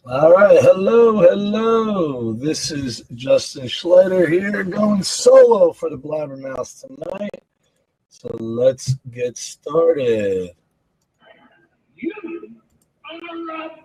All right, hello. This is Justin Schleider here, going solo for the BlabberMouths tonight. So let's get started. You are a BlabberMouth.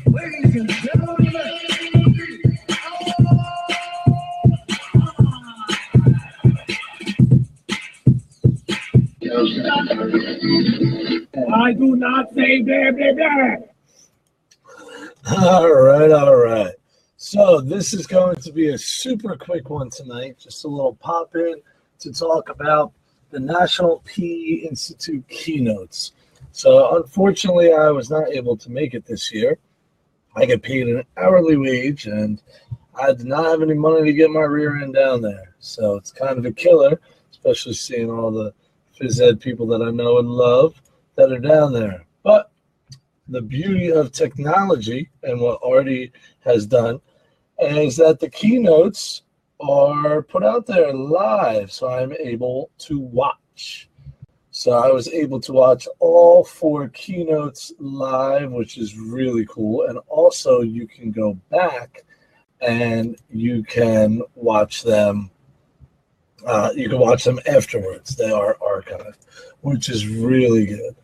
Ladies and gentlemen, I do not say blah. All right. So this is going to be a super quick one tonight, just a little pop-in to talk about the National PE Institute keynotes. So unfortunately, I was not able to make it this year. I get paid an hourly wage, and I did not have any money to get my rear end down there. So it's kind of a killer, especially seeing all the phys ed people that I know and love that are down there. But the beauty of technology and what Artie has done is that the keynotes are put out there live, so I'm able to watch. So I was able to watch all 4 keynotes live, which is really cool. And also you can go back and you can watch them. You can watch them afterwards. They are archived, which is really good.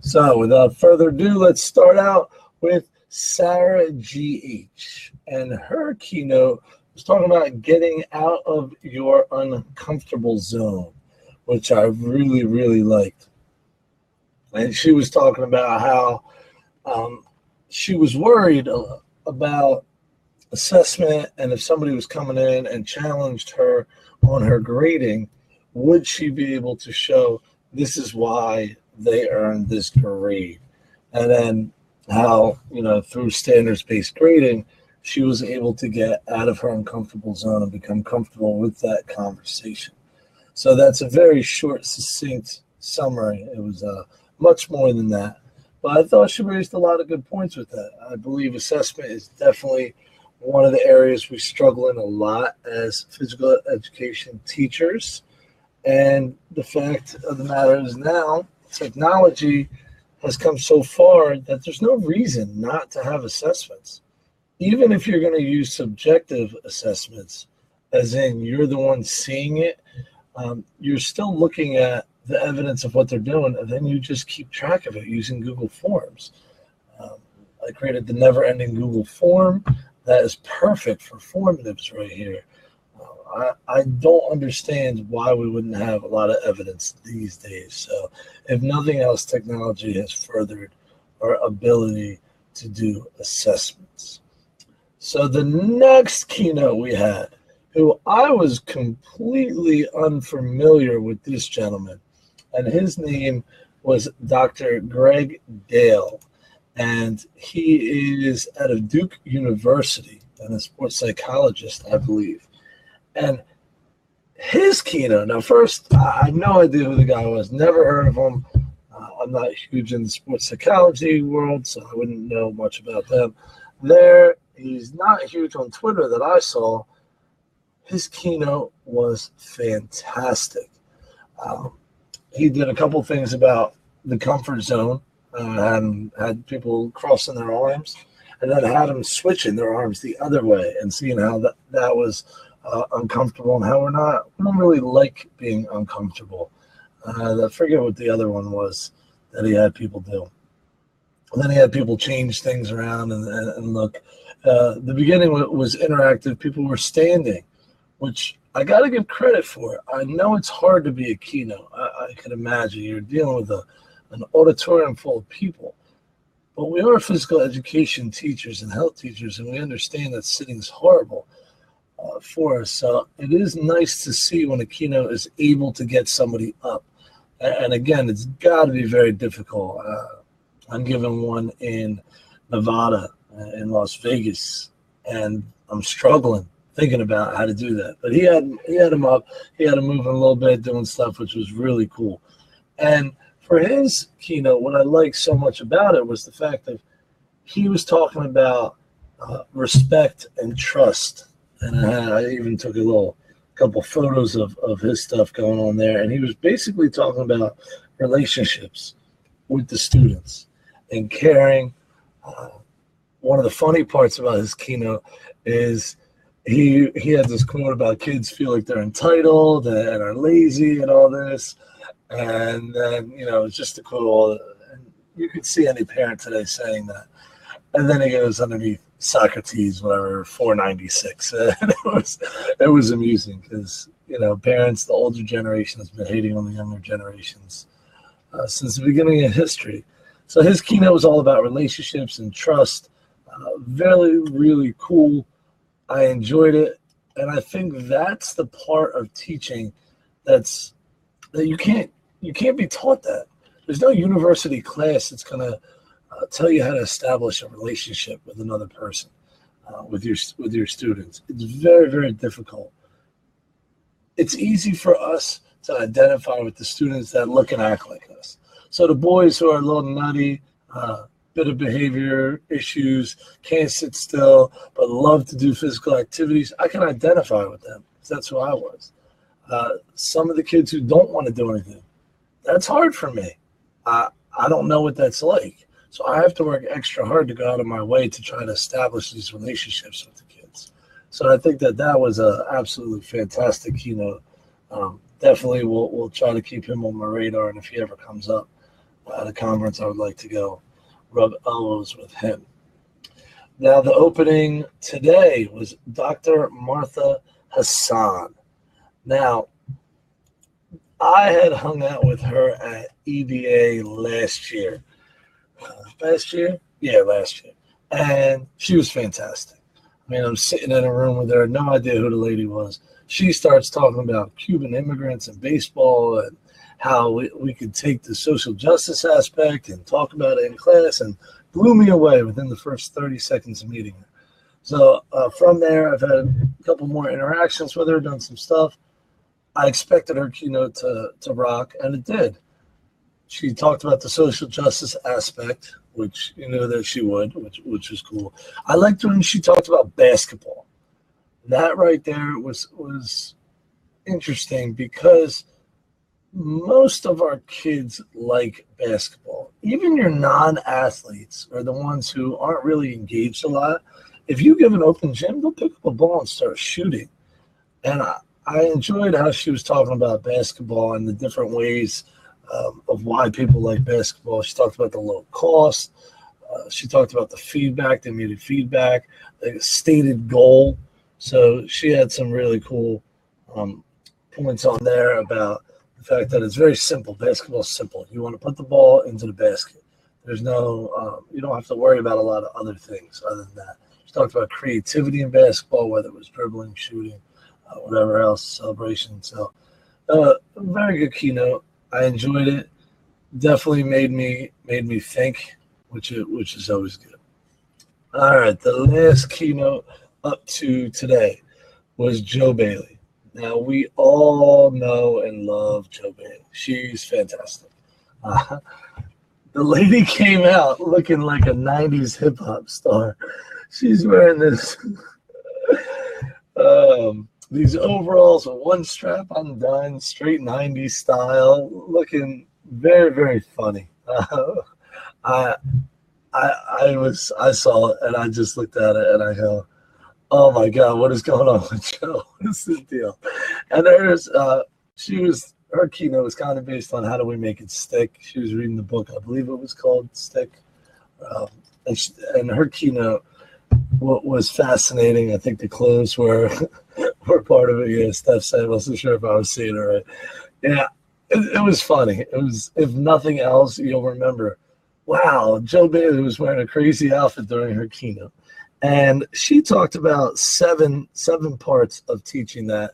So without further ado, let's start out with Sarah G.H. And her keynote was talking about getting out of your uncomfortable zone, which I really liked. And she was talking about how she was worried about assessment, and if somebody was coming in and challenged her on her grading, would she be able to show this is why they earned this grade? And then how, through standards-based grading, she was able to get out of her uncomfortable zone and become comfortable with that conversation. So that's a very short, succinct summary. It was much more than that. But I thought she raised a lot of good points with that. I believe assessment is definitely one of the areas we struggle in a lot as physical education teachers. And the fact of the matter is now, technology has come so far that there's no reason not to have assessments. Even if you're going to use subjective assessments, as in you're the one seeing it, you're still looking at the evidence of what they're doing, and then you just keep track of it using Google Forms. I created the never-ending Google form that is perfect for formatives right here. I don't understand why we wouldn't have a lot of evidence these days. So if nothing else, technology has furthered our ability to do assessments. So the next keynote we had, who I was completely unfamiliar with this gentleman, and his name was Dr. Greg Dale, and he is out of Duke University and a sports psychologist, I believe. And his keynote, now first, I had no idea who the guy was, never heard of him. I'm not huge in the sports psychology world, so I wouldn't know much about them. He's not huge on Twitter that I saw. His keynote was fantastic. He did a couple things about the comfort zone, and had people crossing their arms, and then had them switching their arms the other way and seeing how that was uncomfortable, and how we don't really like being uncomfortable. I forget what the other one was that he had people do. And then he had people change things around and look. The beginning was interactive. People were standing, which I got to give credit for. I know it's hard to be a keynote. I can imagine you're dealing with an auditorium full of people. But we are physical education teachers and health teachers, and we understand that sitting is horrible for us. So it is nice to see when a keynote is able to get somebody up. And again, it's got to be very difficult. I'm giving one in Nevada, in Las Vegas, and I'm struggling thinking about how to do that. But he had him up. He had him moving a little bit, doing stuff, which was really cool. And for his keynote, what I liked so much about it was the fact that he was talking about respect and trust. And I even took a couple photos of his stuff going on there. And he was basically talking about relationships with the students and caring. One of the funny parts about his keynote is he had this quote about kids feel like they're entitled and are lazy and all this. And then, it's just a quote. And you could see any parent today saying that. And then he goes underneath Socrates, whatever, 496. And it was amusing because, parents, the older generation has been hating on the younger generations since the beginning of history. So his keynote was all about relationships and trust. Very, really cool. I enjoyed it. And I think that's the part of teaching that you can't be taught that. There's no university class that's going to tell you how to establish a relationship with another person, with your students. It's very, very difficult. It's easy for us to identify with the students that look and act like us. So the boys who are a little nutty, bit of behavior issues, can't sit still, but love to do physical activities, I can identify with them because that's who I was. Some of the kids who don't want to do anything, that's hard for me. I don't know what that's like. So I have to work extra hard to go out of my way to try to establish these relationships with the kids. So I think that was an absolutely fantastic keynote. Definitely we'll try to keep him on my radar, and if he ever comes up at a conference, I would like to go rub elbows with him. Now, the opening today was Dr. Martha Hassan. Now, I had hung out with her at EDA last year. Last year? Yeah, last year. And she was fantastic. I mean, I'm sitting in a room with her, no idea who the lady was. She starts talking about Cuban immigrants and baseball and how we could take the social justice aspect and talk about it in class, and blew me away within the first 30 seconds of meeting her. So from there, I've had a couple more interactions with her, done some stuff. I expected her keynote to rock, and it did. She talked about the social justice aspect, which you know that she would, which was cool. I liked when she talked about basketball. That right there was interesting because most of our kids like basketball. Even your non-athletes are the ones who aren't really engaged a lot. If you give an open gym, they'll pick up a ball and start shooting. And I enjoyed how she was talking about basketball and the different ways of why people like basketball. She talked about the low cost. She talked about the feedback, the immediate feedback, the stated goal. So she had some really cool points on there about the fact that it's very simple. Basketball is simple. You want to put the ball into the basket. There's no, you don't have to worry about a lot of other things other than that. She talked about creativity in basketball, whether it was dribbling, shooting, whatever else, celebration. So very good keynote. I enjoyed it. Definitely made me think, which is always good. All right, the last keynote up to today was Joe Bailey. Now, we all know and love Joe Bailey. She's fantastic. The lady came out looking like a 90s hip-hop star. She's wearing this these overalls with one strap undone, straight 90s style, looking very, very funny. I saw it and I just looked at it and I go, oh my God, what is going on with Joe? What is the deal? And her keynote was kind of based on how do we make it stick. She was reading the book, I believe it was called Stick. And her keynote was fascinating. I think the clothes were part of it. Yeah, Steph said, I wasn't sure if I was seeing her right. Yeah, it was funny. It was, if nothing else, you'll remember, wow, Joe Bailey was wearing a crazy outfit during her keynote. And she talked about seven parts of teaching that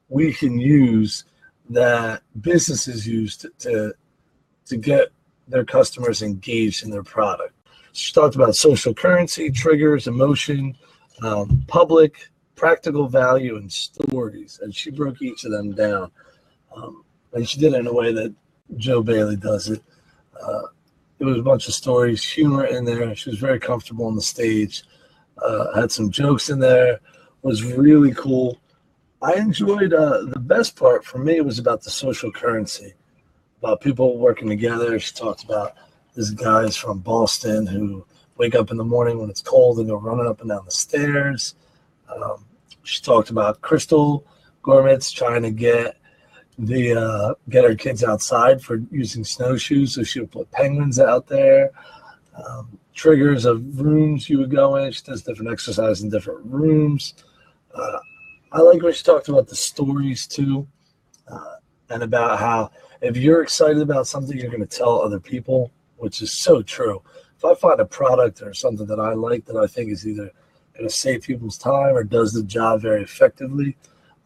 we can use, that businesses use to get their customers engaged in their product. She talked about social currency, triggers, emotion, public, practical value in stories, and she broke each of them down. And she did it in a way that Joe Bailey does it. There was a bunch of stories, humor in there. She was very comfortable on the stage. Had some jokes in there. Was really cool. I enjoyed the best part for me was about the social currency, about people working together. She talked about these guys from Boston who wake up in the morning when it's cold and go running up and down the stairs. She talked about Crystal Gormitz trying to get her kids outside for using snowshoes, so she would put penguins out there. Triggers of rooms you would go in. She does different exercises in different rooms. I like when she talked about the stories too, and about how if you're excited about something, you're going to tell other people, which is so true. If I find a product or something that I like that I think is either going to save people's time or does the job very effectively,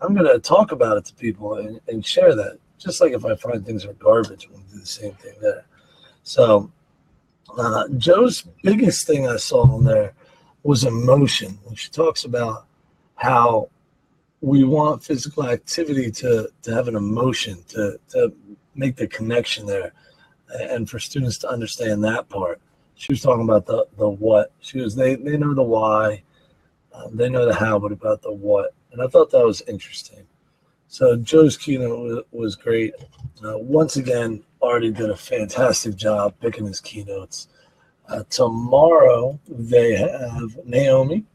I'm going to talk about it to people and share that. Just like if I find things are garbage, I'm going to do the same thing there. So Joe's biggest thing I saw on there was emotion. When she talks about how we want physical activity to have an emotion, to make the connection there, and for students to understand that part. She was talking about the what. They know the why, they know the how, but about the what. And I thought that was interesting. So Joe's keynote was great. Once again, Artie did a fantastic job picking his keynotes. Tomorrow they have Naomi,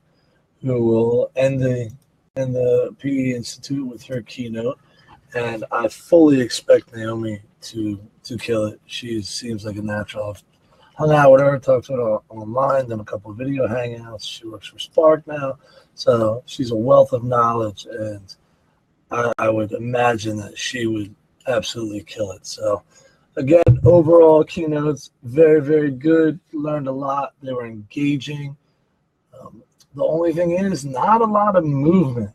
who will end the PE Institute with her keynote, and I fully expect Naomi to kill it. She seems like a natural. I've hung out with her, talked to her online, done a couple of video hangouts. She works for Spark now, so she's a wealth of knowledge, and I would imagine that she would absolutely kill it. So again, overall keynotes, very, very good. Learned a lot. They were engaging. The only thing is not a lot of movement.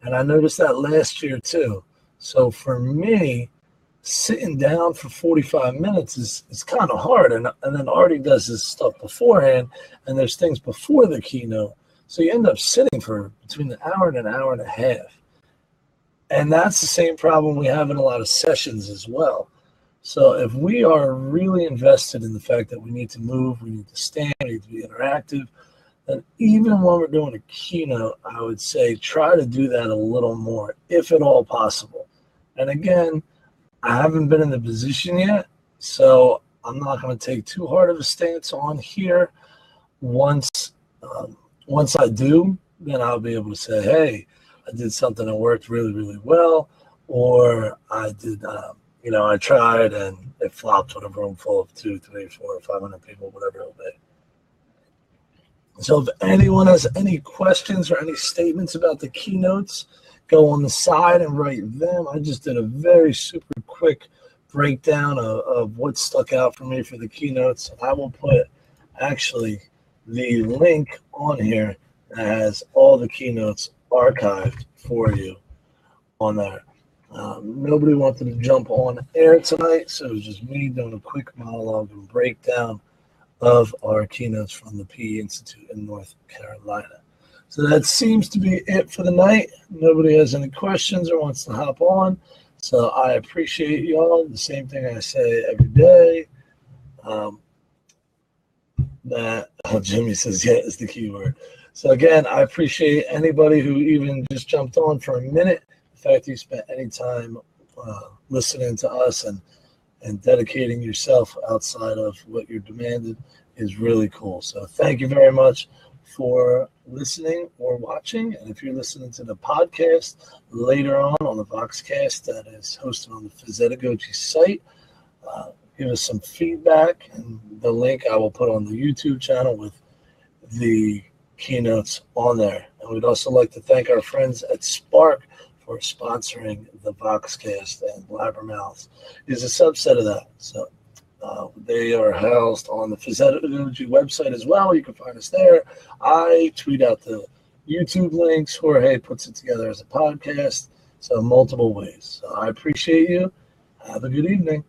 And I noticed that last year too. So for me, sitting down for 45 minutes is kind of hard. And then Artie does this stuff beforehand, and there's things before the keynote. So you end up sitting for between an hour and an hour and a half. And that's the same problem we have in a lot of sessions as well. So if we are really invested in the fact that we need to move, we need to stand, we need to be interactive, then even when we're doing a keynote, I would say try to do that a little more, if at all possible. And again, I haven't been in the position yet, so I'm not going to take too hard of a stance on here. Once I do, then I'll be able to say, hey, I did something that worked really, really well, or I did, I tried and it flopped with a room full of 2, 3, 4, 500 people, whatever it'll be. So if anyone has any questions or any statements about the keynotes, go on the side and write them. I just did a very super quick breakdown of what stuck out for me for the keynotes. I will put actually the link on here that has all the keynotes archived for you on there. Nobody wanted to jump on air tonight, so it was just me doing a quick monologue and breakdown of our keynotes from the PE Institute in North Carolina. So that seems to be it for the night. Nobody has any questions or wants to hop on. So I appreciate y'all. The same thing I say every day. Jimmy says, yeah, is the key word. So again, I appreciate anybody who even just jumped on for a minute. The fact that you spent any time listening to us and dedicating yourself outside of what you're demanded is really cool. So thank you very much for listening or watching. And if you're listening to the podcast later on the Voxcast that is hosted on the Physpedagogy site, give us some feedback, and the link I will put on the YouTube channel with the keynotes on there. And we'd also like to thank our friends at Spark for sponsoring the Voxcast, and BlabberMouths is a subset of that. So they are housed on the Physpedagogy website as well. You can find us there. I tweet out the YouTube links. Jorge puts it together as a podcast. So multiple ways. So I appreciate you. Have a good evening.